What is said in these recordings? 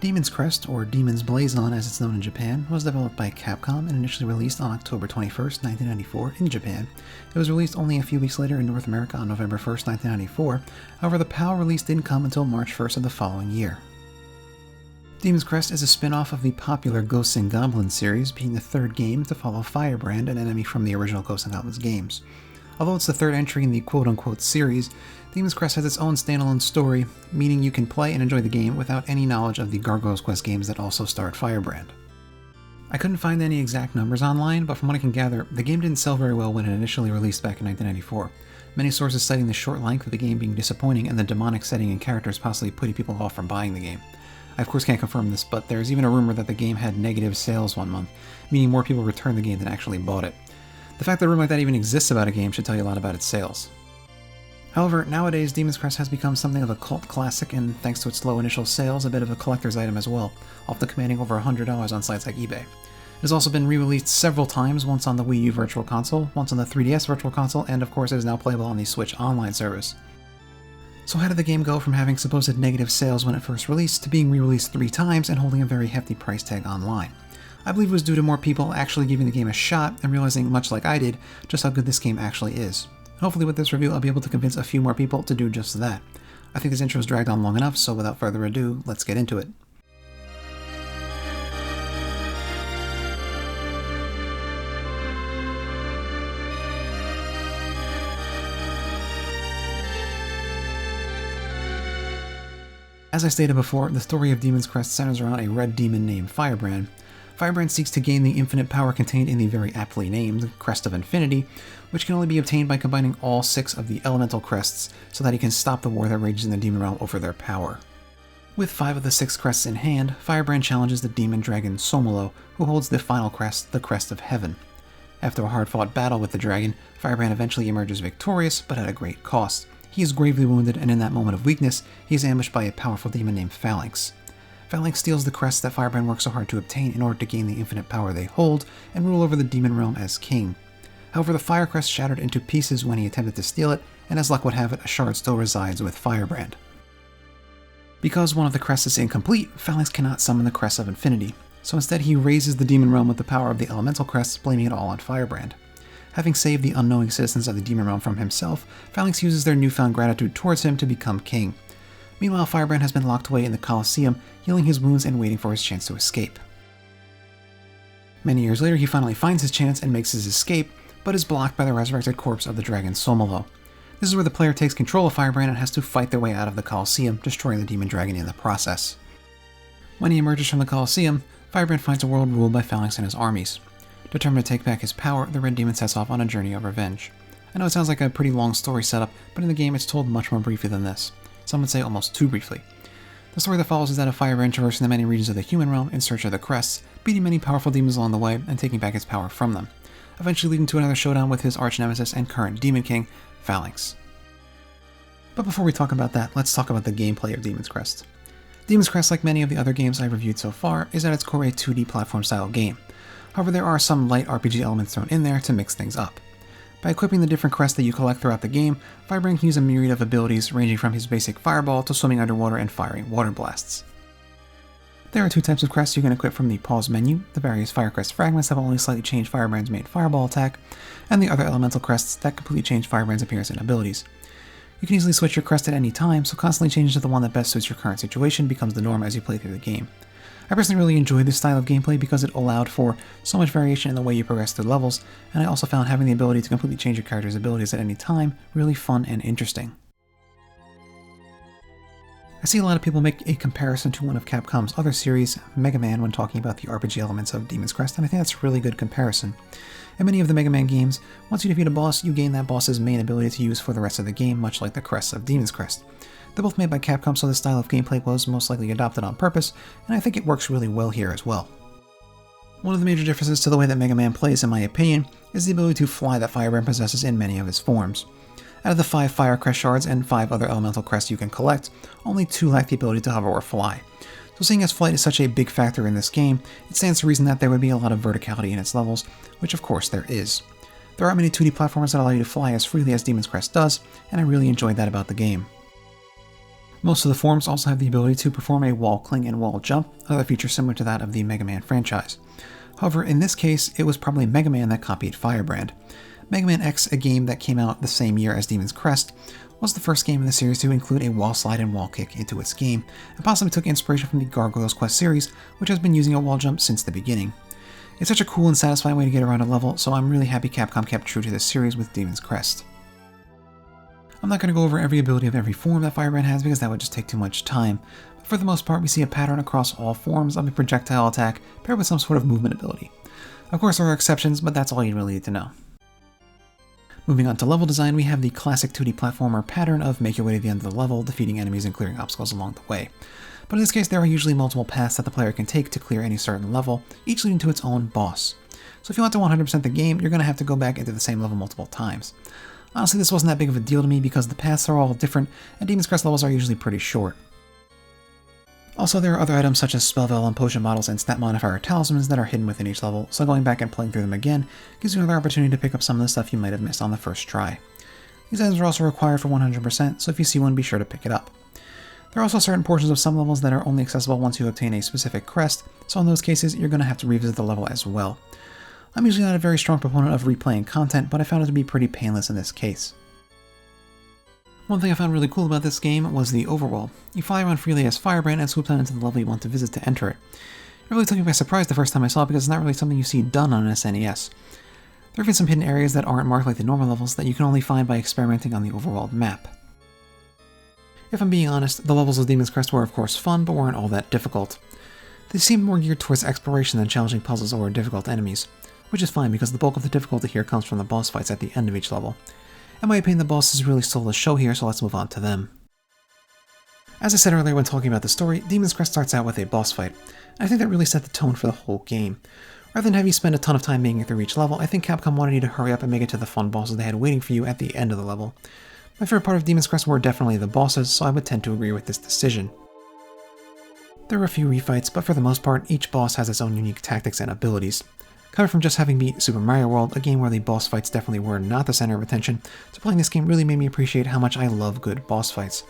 Demon's Crest, or Demon's Blazon as it's known in Japan, was developed by Capcom and initially released on October 21st, 1994 in Japan. It was released only a few weeks later in North America on November 1st, 1994, however the PAL release didn't come until March 1st of the following year. Demon's Crest is a spin-off of the popular Ghosts and Goblins series, being the third game to follow Firebrand, an enemy from the original Ghosts and Goblins games. Although it's the third entry in the quote-unquote series, Demon's Crest has its own standalone story, meaning you can play and enjoy the game without any knowledge of the Gargoyle's Quest games that also starred Firebrand. I couldn't find any exact numbers online, but from what I can gather, the game didn't sell very well when it initially released back in 1994. Many sources citing the short length of the game being disappointing and the demonic setting and characters possibly putting people off from buying the game. I of course can't confirm this, but there's even a rumor that the game had negative sales one month, meaning more people returned the game than actually bought it. The fact that a rumor like that even exists about a game should tell you a lot about its sales. However, nowadays Demon's Crest has become something of a cult classic and, thanks to its low initial sales, a bit of a collector's item as well, often commanding over $100 on sites like eBay. It has also been re-released several times, once on the Wii U Virtual Console, once on the 3DS Virtual Console, and of course it is now playable on the Switch Online service. So how did the game go from having supposed negative sales when it first released to being re-released 3 times and holding a very hefty price tag online? I believe it was due to more people actually giving the game a shot and realizing, much like I did, just how good this game actually is. Hopefully with this review I'll be able to convince a few more people to do just that. I think this intro's dragged on long enough, so without further ado, let's get into it. As I stated before, the story of Demon's Crest centers around a red demon named Firebrand. Firebrand seeks to gain the infinite power contained in the very aptly named Crest of Infinity, which can only be obtained by combining all 6 of the elemental crests so that he can stop the war that rages in the demon realm over their power. With 5 of the 6 crests in hand, Firebrand challenges the demon dragon Somolo, who holds the final crest, the Crest of Heaven. After a hard-fought battle with the dragon, Firebrand eventually emerges victorious, but at a great cost. He is gravely wounded, and in that moment of weakness, he is ambushed by a powerful demon named Phalanx. Phalanx steals the crest that Firebrand worked so hard to obtain in order to gain the infinite power they hold and rule over the demon realm as king. However, the Fire Crest shattered into pieces when he attempted to steal it, and as luck would have it, a shard still resides with Firebrand. Because one of the crests is incomplete, Phalanx cannot summon the Crest of Infinity, so instead he raises the demon realm with the power of the elemental crests, blaming it all on Firebrand. Having saved the unknowing citizens of the demon realm from himself, Phalanx uses their newfound gratitude towards him to become king. Meanwhile, Firebrand has been locked away in the Colosseum, healing his wounds and waiting for his chance to escape. Many years later, he finally finds his chance and makes his escape, but is blocked by the resurrected corpse of the dragon Somolo. This is where the player takes control of Firebrand and has to fight their way out of the Colosseum, destroying the demon dragon in the process. When he emerges from the Colosseum, Firebrand finds a world ruled by Phalanx and his armies. Determined to take back his power, the Red Demon sets off on a journey of revenge. I know it sounds like a pretty long story setup, but in the game it's told much more briefly than this. Some would say almost too briefly. The story that follows is that of Firebrand traversing the many regions of the human realm in search of the crests, beating many powerful demons along the way and taking back his power from them, eventually leading to another showdown with his arch-nemesis and current Demon King, Phalanx. But before we talk about that, let's talk about the gameplay of Demon's Crest. Demon's Crest, like many of the other games I've reviewed so far, is at its core a 2D platform-style game. However, there are some light RPG elements thrown in there to mix things up. By equipping the different crests that you collect throughout the game, Firebrand can use a myriad of abilities ranging from his basic fireball to swimming underwater and firing water blasts. There are 2 types of crests you can equip from the pause menu, the various Fire Crest fragments that will only slightly change Firebrand's main fireball attack, and the other elemental crests that completely change Firebrand's appearance and abilities. You can easily switch your crest at any time, so constantly changing to the one that best suits your current situation becomes the norm as you play through the game. I personally really enjoyed this style of gameplay because it allowed for so much variation in the way you progress through levels, and I also found having the ability to completely change your character's abilities at any time really fun and interesting. I see a lot of people make a comparison to one of Capcom's other series, Mega Man, when talking about the RPG elements of Demon's Crest, and I think that's a really good comparison. In many of the Mega Man games, once you defeat a boss, you gain that boss's main ability to use for the rest of the game, much like the crests of Demon's Crest. They're both made by Capcom, so this style of gameplay was most likely adopted on purpose, and I think it works really well here as well. One of the major differences to the way that Mega Man plays, in my opinion, is the ability to fly that Firebrand possesses in many of his forms. Out of the 5 Fire Crest shards and 5 other elemental crests you can collect, only 2 lack the ability to hover or fly. So seeing as flight is such a big factor in this game, it stands to reason that there would be a lot of verticality in its levels, which of course there is. There aren't many 2D platformers that allow you to fly as freely as Demon's Crest does, and I really enjoyed that about the game. Most of the forms also have the ability to perform a wall cling and wall jump, another feature similar to that of the Mega Man franchise. However, in this case, it was probably Mega Man that copied Firebrand. Mega Man X, a game that came out the same year as Demon's Crest, was the first game in the series to include a wall slide and wall kick into its game, and possibly took inspiration from the Gargoyles Quest series, which has been using a wall jump since the beginning. It's such a cool and satisfying way to get around a level, so I'm really happy Capcom kept true to this series with Demon's Crest. I'm not going to go over every ability of every form that Firebrand has because that would just take too much time, but for the most part we see a pattern across all forms of a projectile attack paired with some sort of movement ability. Of course there are exceptions, but that's all you really need to know. Moving on to level design, we have the classic 2D platformer pattern of make your way to the end of the level, defeating enemies and clearing obstacles along the way. But in this case there are usually multiple paths that the player can take to clear any certain level, each leading to its own boss. So if you want to 100% the game, you're going to have to go back into the same level multiple times. Honestly, this wasn't that big of a deal to me because the paths are all different, and Demon's Crest levels are usually pretty short. Also, there are other items such as spell veil and potion bottles and stat modifier talismans that are hidden within each level, so going back and playing through them again gives you another opportunity to pick up some of the stuff you might have missed on the first try. These items are also required for 100%, so if you see one, be sure to pick it up. There are also certain portions of some levels that are only accessible once you obtain a specific crest, so in those cases, you're going to have to revisit the level as well. I'm usually not a very strong proponent of replaying content, but I found it to be pretty painless in this case. One thing I found really cool about this game was the overworld. You fly around freely as Firebrand and swoop down into the level you want to visit to enter it. It really took me by surprise the first time I saw it because it's not really something you see done on an SNES. There have been some hidden areas that aren't marked like the normal levels that you can only find by experimenting on the overworld map. If I'm being honest, the levels of Demon's Crest were of course fun, but weren't all that difficult. They seemed more geared towards exploration than challenging puzzles or difficult enemies, which is fine because the bulk of the difficulty here comes from the boss fights at the end of each level. In my opinion, the bosses really stole the show here, so let's move on to them. As I said earlier when talking about the story, Demon's Crest starts out with a boss fight, and I think that really set the tone for the whole game. Rather than have you spend a ton of time making it through each level, I think Capcom wanted you to hurry up and make it to the fun bosses they had waiting for you at the end of the level. My favorite part of Demon's Crest were definitely the bosses, so I would tend to agree with this decision. There were a few refights, but for the most part, each boss has its own unique tactics and abilities. Coming from just having beat Super Mario World, a game where the boss fights definitely were not the center of attention, so playing this game really made me appreciate how much I love good boss fights.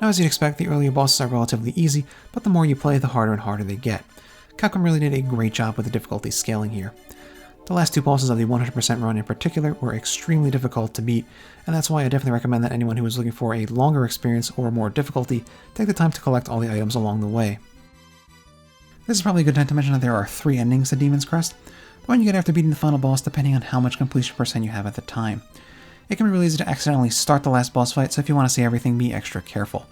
Now as you'd expect, the earlier bosses are relatively easy, but the more you play, the harder and harder they get. Capcom really did a great job with the difficulty scaling here. The last two bosses of the 100% run in particular were extremely difficult to beat, and that's why I definitely recommend that anyone who is looking for a longer experience or more difficulty take the time to collect all the items along the way. This is probably a good time to mention that there are 3 endings to Demon's Crest. The one you get after beating the final boss depending on how much completion percent you have at the time. It can be really easy to accidentally start the last boss fight, so if you want to see everything, be extra careful.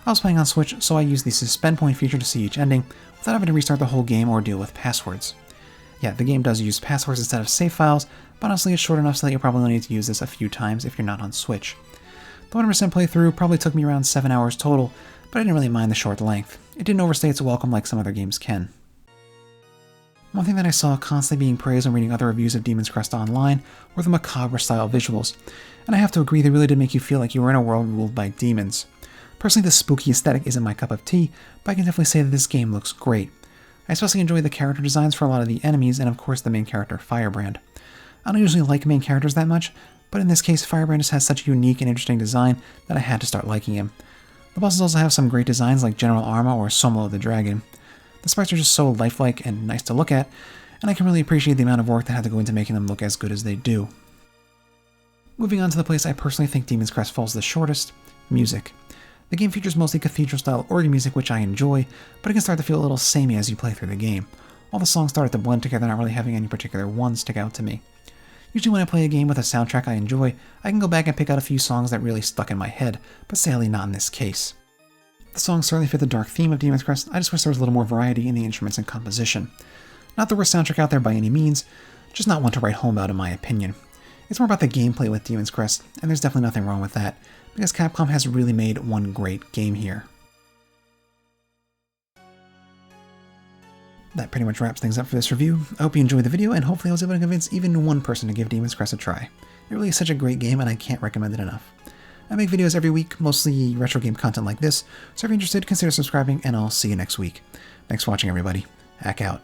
I was playing on Switch, so I used the suspend point feature to see each ending, without having to restart the whole game or deal with passwords. Yeah, the game does use passwords instead of save files, but honestly it's short enough so that you'll probably only need to use this a few times if you're not on Switch. The 100% playthrough probably took me around 7 hours total, but I didn't really mind the short length. It didn't overstay its welcome like some other games can. One thing that I saw constantly being praised when reading other reviews of Demon's Crest online were the macabre-style visuals, and I have to agree they really did make you feel like you were in a world ruled by demons. Personally, the spooky aesthetic isn't my cup of tea, but I can definitely say that this game looks great. I especially enjoy the character designs for a lot of the enemies, and of course the main character, Firebrand. I don't usually like main characters that much, but in this case, Firebrand just has such a unique and interesting design that I had to start liking him. The bosses also have some great designs like General Arma or Somlo the Dragon. The sprites are just so lifelike and nice to look at, and I can really appreciate the amount of work that had to go into making them look as good as they do. Moving on to the place I personally think Demon's Crest falls the shortest, music. The game features mostly cathedral-style organ music, which I enjoy, but it can start to feel a little samey as you play through the game. All the songs started to blend together, not really having any particular one stick out to me. Usually when I play a game with a soundtrack I enjoy, I can go back and pick out a few songs that really stuck in my head, but sadly not in this case. The songs certainly fit the dark theme of Demon's Crest, I just wish there was a little more variety in the instruments and composition. Not the worst soundtrack out there by any means, just not one to write home about in my opinion. It's more about the gameplay with Demon's Crest, and there's definitely nothing wrong with that, because Capcom has really made one great game here. That pretty much wraps things up for this review. I hope you enjoyed the video, and hopefully I was able to convince even one person to give Demon's Crest a try. It really is such a great game, and I can't recommend it enough. I make videos every week, mostly retro game content like this, so if you're interested, consider subscribing, and I'll see you next week. Thanks for watching, everybody. Hack out.